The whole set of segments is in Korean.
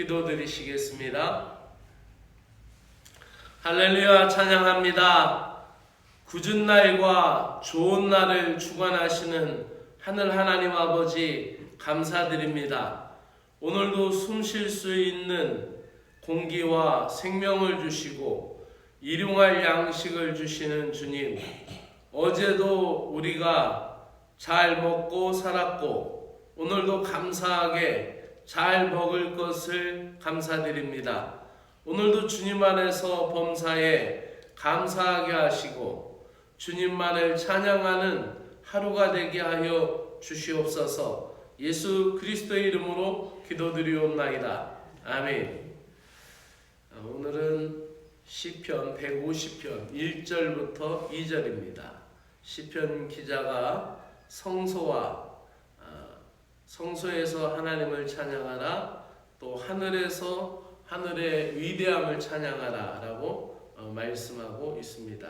기도드리시겠습니다. 할렐루야, 찬양합니다. 굳은 날과 좋은 날을 주관하시는 하늘 하나님 아버지 감사드립니다. 오늘도 숨 쉴 수 있는 공기와 생명을 주시고 일용할 양식을 주시는 주님, 어제도 우리가 잘 먹고 살았고 오늘도 감사하게 잘 먹을 것을 감사드립니다. 오늘도 주님 안에서 범사에 감사하게 하시고 주님만을 찬양하는 하루가 되게 하여 주시옵소서. 예수 그리스도의 이름으로 기도드리옵나이다. 아멘. 오늘은 시편 150편 1절부터 2절입니다. 시편 기자가 성소에서 하나님을 찬양하라, 또 하늘에서 하늘의 위대함을 찬양하라 라고 말씀하고 있습니다.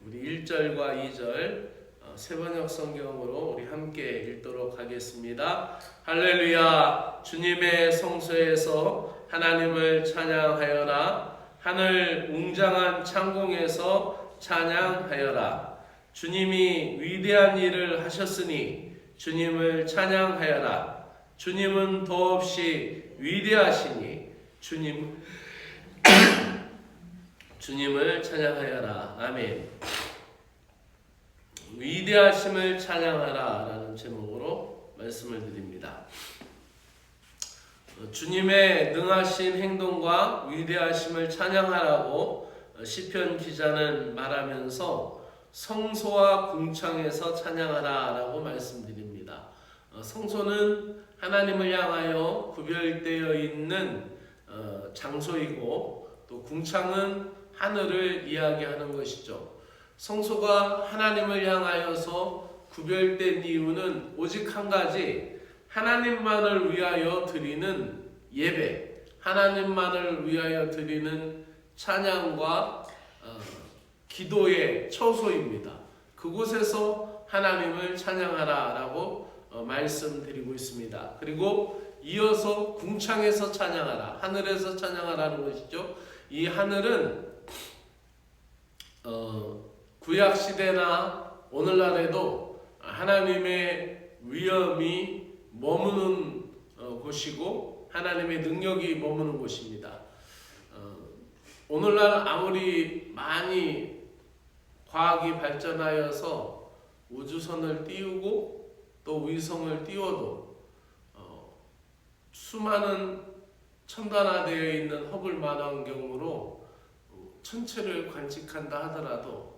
우리 1절과 2절 세번역 성경으로 우리 함께 읽도록 하겠습니다. 할렐루야. 주님의 성소에서 하나님을 찬양하여라. 하늘 웅장한 창공에서 찬양하여라. 주님이 위대한 일을 하셨으니 주님을 찬양하여라. 주님은 더없이 위대하시니 주님을 찬양하여라. 아멘. 위대하심을 찬양하라 라는 제목으로 말씀을 드립니다. 주님의 능하신 행동과 위대하심을 찬양하라고 시편 기자는 말하면서 성소와 궁창에서 찬양하라 라고 말씀드립니다. 성소는 하나님을 향하여 구별되어 있는 장소이고, 또 궁창은 하늘을 이야기하는 것이죠. 성소가 하나님을 향하여서 구별된 이유는 오직 한 가지, 하나님만을 위하여 드리는 예배, 하나님만을 위하여 드리는 찬양과 기도의 처소입니다. 그곳에서 하나님을 찬양하라 라고 말씀드리고 있습니다. 그리고 이어서 궁창에서 찬양하라, 하늘에서 찬양하라는 것이죠. 이 하늘은 구약시대나 오늘날에도 하나님의 위엄이 머무는 곳이고 하나님의 능력이 머무는 곳입니다. 오늘날 아무리 많이 과학이 발전하여서 우주선을 띄우고 또 위성을 띄워도 수많은 첨단화되어 있는 허블 망원경으로 천체를 관측한다 하더라도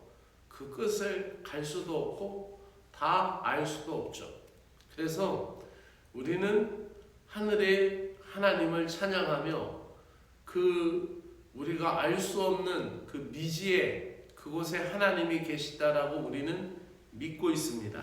그 끝을 갈 수도 없고 다 알 수도 없죠. 그래서 우리는 하늘의 하나님을 찬양하며 우리가 알 수 없는 그 미지에 그곳에 하나님이 계시다라고 우리는 믿고 있습니다.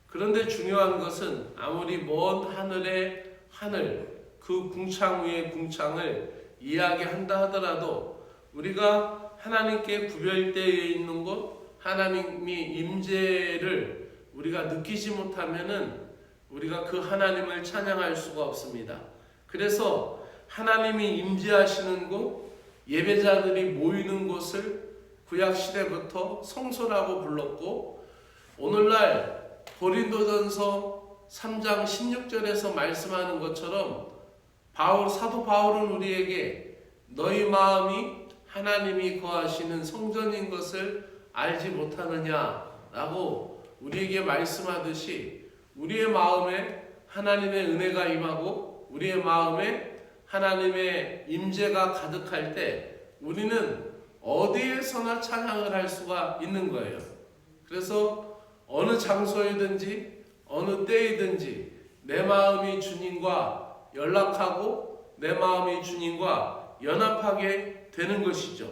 그런데 중요한 것은 아무리 먼 하늘의 하늘, 그 궁창 위의 궁창을 이야기한다 하더라도 우리가 하나님께 구별되어 있는 곳, 하나님이 임재를 우리가 느끼지 못하면은 우리가 그 하나님을 찬양할 수가 없습니다. 그래서 하나님이 임재하시는 곳, 예배자들이 모이는 곳을 구약시대부터 성소라고 불렀고, 오늘날 고린도전서 3장 16절에서 말씀하는 것처럼 사도 바울은 우리에게 너희 마음이 하나님이 거하시는 성전인 것을 알지 못하느냐라고 우리에게 말씀하듯이, 우리의 마음에 하나님의 은혜가 임하고 우리의 마음에 하나님의 임재가 가득할 때 우리는 어디에서나 찬양을 할 수가 있는 거예요. 그래서 어느 장소이든지 어느 때이든지 내 마음이 주님과 연락하고 내 마음이 주님과 연합하게 되는 것이죠.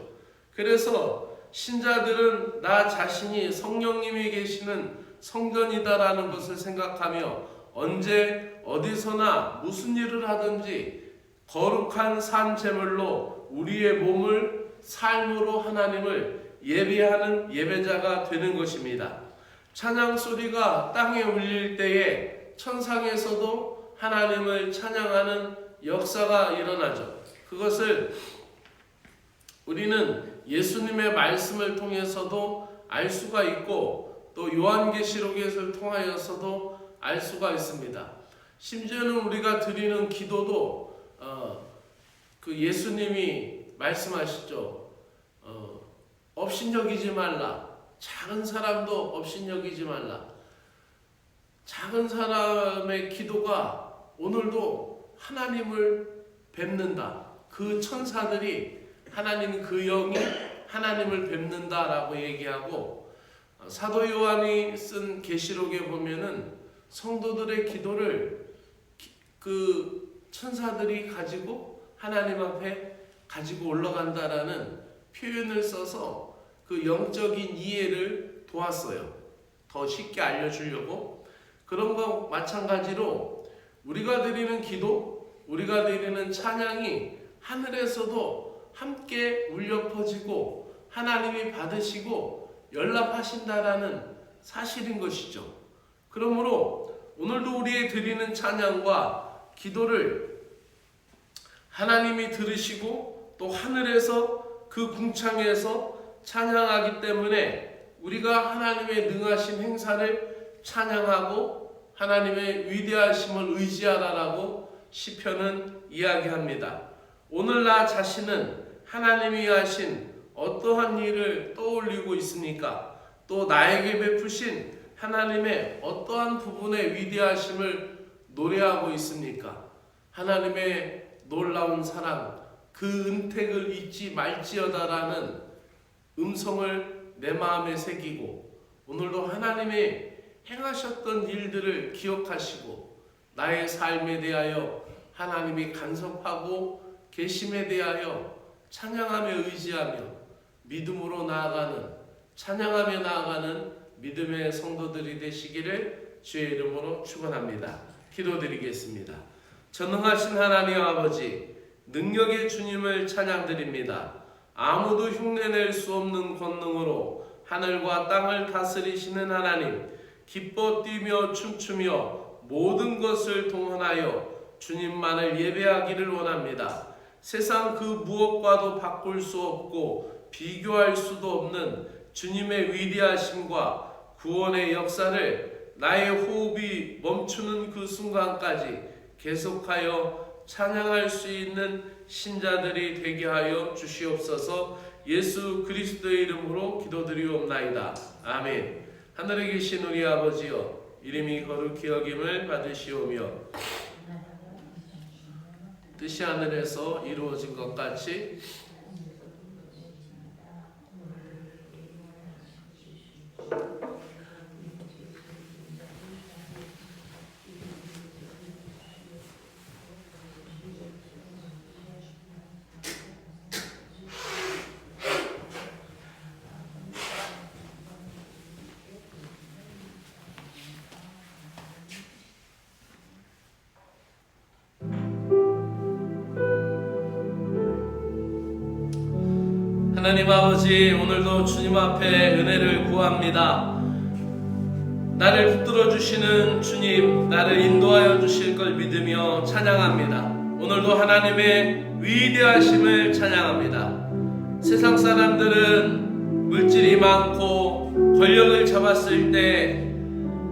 그래서 신자들은 나 자신이 성령님이 계시는 성전이다라는 것을 생각하며 언제 어디서나 무슨 일을 하든지 거룩한 산 제물로 우리의 몸을 삶으로 하나님을 예배하는 예배자가 되는 것입니다. 찬양 소리가 땅에 울릴 때에 천상에서도 하나님을 찬양하는 역사가 일어나죠. 그것을 우리는 예수님의 말씀을 통해서도 알 수가 있고 또 요한계시록을 통하여서도 알 수가 있습니다. 심지어는 우리가 드리는 기도도 그 예수님이 말씀하시죠. 업신여기지 말라. 작은 사람도 업신여기지 말라. 작은 사람의 기도가 오늘도 하나님을 뵙는다. 그 천사들이 하나님 그 영이 하나님을 뵙는다라고 얘기하고 사도 요한이 쓴 계시록에 보면은 성도들의 기도를 그 천사들이 가지고 하나님 앞에 가지고 올라간다라는 표현을 써서 그 영적인 이해를 도왔어요. 더 쉽게 알려주려고. 그런 거 마찬가지로 우리가 드리는 기도, 우리가 드리는 찬양이 하늘에서도 함께 울려 퍼지고 하나님이 받으시고 연락하신다라는 사실인 것이죠. 그러므로 오늘도 우리의 드리는 찬양과 기도를 하나님이 들으시고 또 하늘에서 그 궁창에서 찬양하기 때문에 우리가 하나님의 능하신 행사를 찬양하고 하나님의 위대하심을 의지하라라고 시편은 이야기합니다. 오늘 나 자신은 하나님이 하신 어떠한 일을 떠올리고 있습니까? 또 나에게 베푸신 하나님의 어떠한 부분의 위대하심을 노래하고 있습니까? 하나님의 놀라운 사랑, 그 은택을 잊지 말지어다라는 음성을 내 마음에 새기고 오늘도 하나님의 행하셨던 일들을 기억하시고 나의 삶에 대하여 하나님이 간섭하고 계심에 대하여 찬양하며 의지하며 믿음으로 나아가는 찬양하며 나아가는 믿음의 성도들이 되시기를 주의 이름으로 축원합니다. 기도드리겠습니다. 전능하신 하나님 아버지, 능력의 주님을 찬양드립니다. 아무도 흉내낼 수 없는 권능으로 하늘과 땅을 다스리시는 하나님, 기뻐 뛰며 춤추며 모든 것을 동원하여 주님만을 예배하기를 원합니다. 세상 그 무엇과도 바꿀 수 없고 비교할 수도 없는 주님의 위대하심과 구원의 역사를 나의 호흡이 멈추는 그 순간까지 계속하여 찬양할 수 있는 신자들이 되게 하여 주시옵소서. 예수 그리스도의 이름으로 기도드리옵나이다. 아멘. 하늘에 계신 우리 아버지여, 이름이 거룩히 여김을 받으시오며 뜻이 하늘에서 이루어진 것 같이 하나님 아버지, 오늘도 주님 앞에 은혜를 구합니다. 나를 붙들어 주시는 주님, 나를 인도하여 주실 걸 믿으며 찬양합니다. 오늘도 하나님의 위대하심을 찬양합니다. 세상 사람들은 물질이 많고 권력을 잡았을 때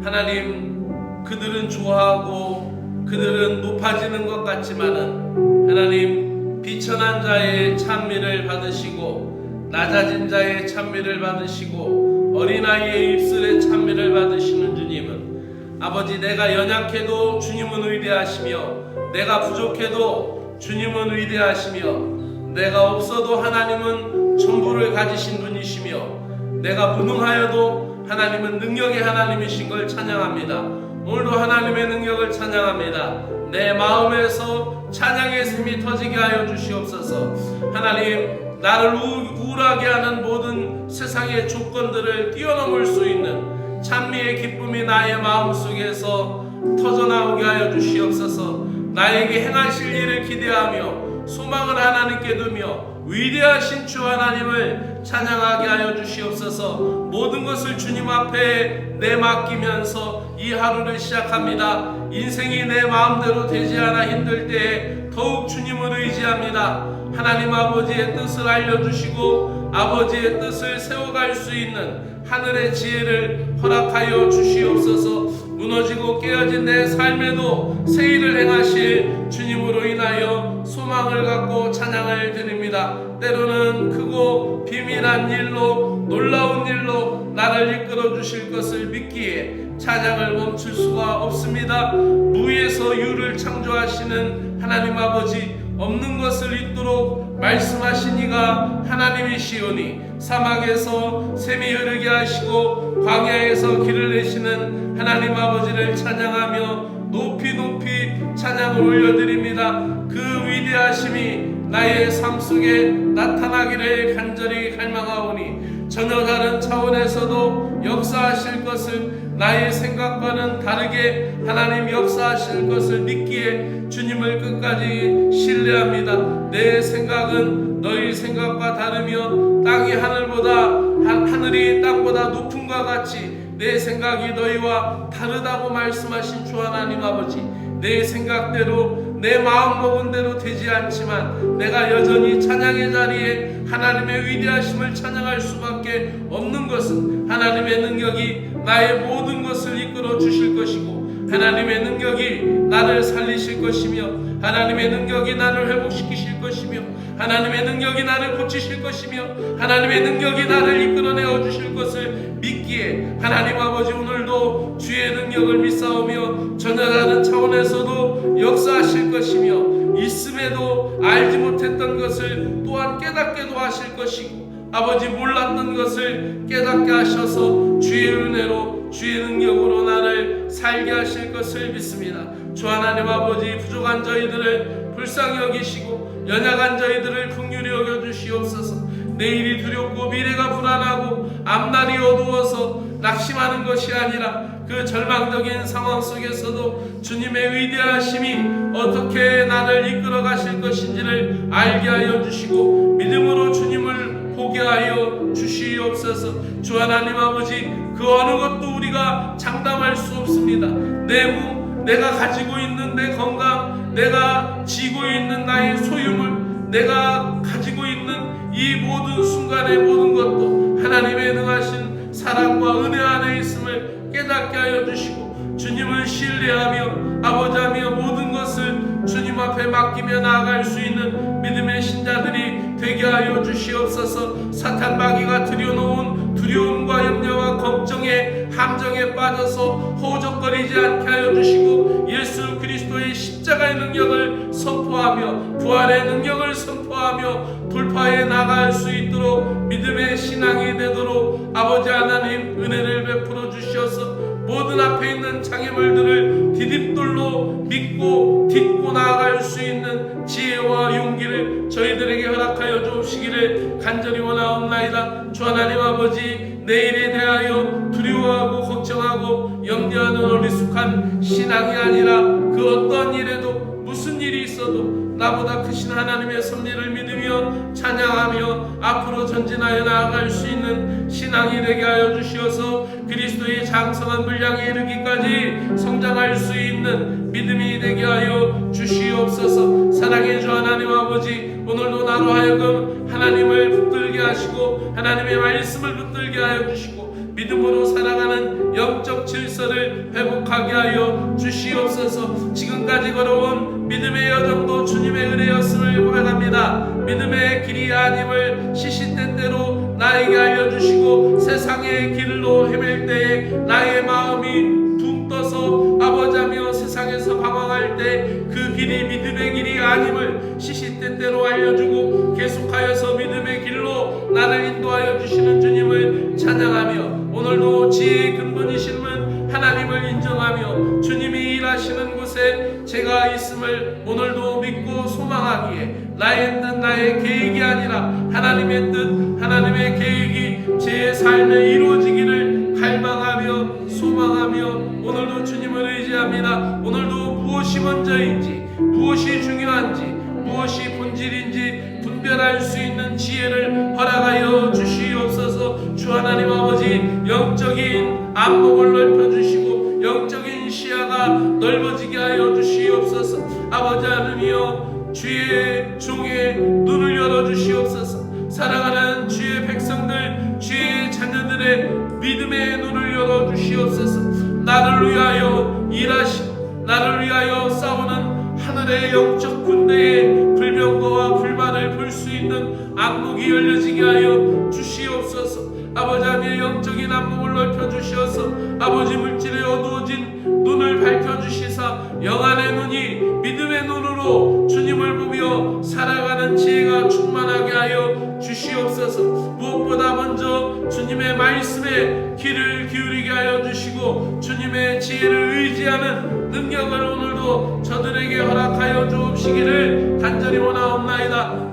하나님, 그들은 좋아하고 그들은 높아지는 것 같지만은 하나님, 비천한 자의 찬미를 받으시고 낮아진 자의 찬미를 받으시고 어린아이의 입술의 찬미를 받으시는 주님은 아버지, 내가 연약해도 주님은 위대하시며 내가 부족해도 주님은 위대하시며 내가 없어도 하나님은 전부를 가지신 분이시며 내가 무능하여도 하나님은 능력의 하나님이신 걸 찬양합니다. 오늘도 하나님의 능력을 찬양합니다. 내 마음에서 찬양의 샘이 터지게 하여 주시옵소서. 하나님, 나를 우울하게 하는 모든 세상의 조건들을 뛰어넘을 수 있는 찬미의 기쁨이 나의 마음속에서 터져나오게 하여 주시옵소서. 나에게 행하실 일을 기대하며 소망을 하나님께 두며 위대하신 주 하나님을 찬양하게 하여 주시옵소서. 모든 것을 주님 앞에 내맡기면서 이 하루를 시작합니다. 인생이 내 마음대로 되지 않아 힘들 때에 더욱 주님을 의지합니다. 하나님 아버지의 뜻을 알려주시고 아버지의 뜻을 세워갈 수 있는 하늘의 지혜를 허락하여 주시옵소서. 무너지고 깨어진 내 삶에도 새 일을 행하실 주님으로 인하여 소망을 갖고 찬양을 드립니다. 때로는 크고 비밀한 일로 놀라운 일로 나를 이끌어 주실 것을 믿기에 찬양을 멈출 수가 없습니다. 무에서 유를 창조하시는 하나님 아버지, 없는 것을 있도록 말씀하신 이가 하나님이시오니 사막에서 샘이 흐르게 하시고 광야에서 길을 내시는 하나님 아버지를 찬양하며 높이 높이 찬양을 올려드립니다. 그 위대하심이 나의 삶 속에 나타나기를 간절히 갈망하오니 전혀 다른 차원에서도 역사하실 것을, 나의 생각과는 다르게 하나님 역사하실 것을 믿기에 주님을 끝까지 신뢰합니다. 내 생각은 너희 생각과 다르며 땅이 하늘이 땅보다 높음과 같이 내 생각이 너희와 다르다고 말씀하신 주 하나님 아버지, 내 생각대로 내 마음 먹은 대로 되지 않지만 내가 여전히 찬양의 자리에 하나님의 위대하심을 찬양할 수밖에 없는 것은 하나님의 능력이 나의 모든 것을 이끌어 주실 것이고 하나님의 능력이 나를 살리실 것이며 하나님의 능력이 나를 회복시키실 것이며 하나님의 능력이 나를 고치실 것이며 하나님의 능력이 나를 이끌어내어 주실 것을 믿기에 하나님 아버지, 오늘도 주의 능력을 믿사오며 전혀 다른 차원에서도 역사하실 것이며 있음에도 알지 못했던 것을 또한 깨닫게도 하실 것이고 아버지, 몰랐던 것을 깨닫게 하셔서 주의 은혜로 주의 능력으로 나를 살게 하실 것을 믿습니다. 주 하나님 아버지, 부족한 저희들을 불쌍히 여기시고 연약한 저희들을 긍휼히 여겨주시옵소서. 내일이 두렵고 미래가 불안하고 앞날이 어두워서 낙심하는 것이 아니라 그 절망적인 상황 속에서도 주님의 위대하심이 어떻게 나를 이끌어 가실 것인지를 알게 하여 주시고 믿음으로 주님을 보게 하여 주시옵소서. 주 하나님 아버지, 그 어느 것도 우리가 장담할 수 없습니다. 내가 가지고 있는 내 건강, 내가 쥐고 있는 나의 소유물, 내가 가지고 있는 이 모든 순간의 모든 것도 하나님의 능하신 사랑과 은혜 안에 있음을 깨닫게 하여 주시고 주님을 신뢰하며 아버지하며 모든 것을 주님 앞에 맡기며 나아갈 수 있는 믿음의 신자들이 되게 하여 주시옵소서. 사탄 마귀가 들여놓은 두려움과 염려와 걱정의 함정에 빠져서 허우적거리지 않게 하여 주시고 예수 그리스도의 십자가의 능력을 선포하며 부활의 능력을 선포하며 돌파해 나갈 수 있도록 믿음의 신앙이 되도록 아버지 하나님 은혜를 베풀어 주셔서 모든 앞에 있는 장애물들을 디딤돌로 믿고 딛고 나아갈 수 있는 지혜와 용기를 저희들에게 허락하여 주시기를 간절히 원하옵나이다. 주 하나님 아버지, 내일에 대하여 두려워하고 걱정하고 염려하는 어리숙한 신앙이 아니라 그 어떤 일에도 무슨 일이 있어도 나보다 크신 하나님의 섭리를 믿으며 찬양하며 앞으로 전진하여 나아갈 수 있는 신앙이 되게 하여 주시어서 그리스도의 장성한 분량에 이르기까지 성장할 수 있는 믿음이 되게 하여 주시옵소서. 사랑의 주 하나님 아버지, 오늘도 나로 하여금 하나님을 붙들게 하시고 하나님의 말씀을 붙들게 하여 주시고 믿음으로 살아가는 영적 질서를 회복하게 하여 주시옵소서. 지금까지 걸어온 믿음의 여정도 주님의 은혜였음을 고백합니다. 믿음의 길이 아님을 시시때때로 나에게 알려주시고 세상의 길로 헤맬 때에 나의 마음이 둥 떠서 아버지하며 세상에서 방황할 때 그 길이 믿음의 길이 아님을 시시때때로 알려주고 계속하여서 믿음의 길로 나를 인도하여 주시는 주님을 찬양하며 오늘도 지혜의 근본이신 하나님을 인정하며 주님이 일하시는 곳에 제가 있음을 오늘도 믿고 소망하기에 나의 뜻, 나의 계획이 아니라 하나님의 뜻, 하나님의 계획이 제 삶에 이루어지기를 갈망하며 소망하며 오늘도 주님을 의지합니다. 오늘도 무엇이 먼저인지, 무엇이 중요한지, 무엇이 본질인지 분별할 수 있는 지혜를 허락하여 주시옵소서. 주 하나님 아버지, 영적인 안목을 넓혀주시고 영적인 시야가 넓어지게 하여 주시옵소서. 아버지 하나님이여, 주의 종의 눈을 열어주시옵소서. 사랑하는 주의 백성들, 주의 자녀들의 믿음의 눈을 열어주시옵소서. 나를 위하여 일하시고 나를 위하여 싸우는 하늘의 영적 군대의 불병거와 불만을 볼 수 있는 안목이 열려지게 하여 주시옵소서. 아버지 하나님의 영적인 안목을 넓혀주시어서 아버지 물질의 어두워진 눈을 밝혀주시사 영안의 눈이 믿음의 눈으로 주님을 보며 살아가는 지혜가 충만하게 하여 주시옵소서. 무엇보다 먼저 주님의 말씀에 귀를 기울이게 하여 주시고 주님의 지혜를 의지하는 능력을 오늘도 저들에게 허락하여 주옵시기를 간절히 원하옵나이다.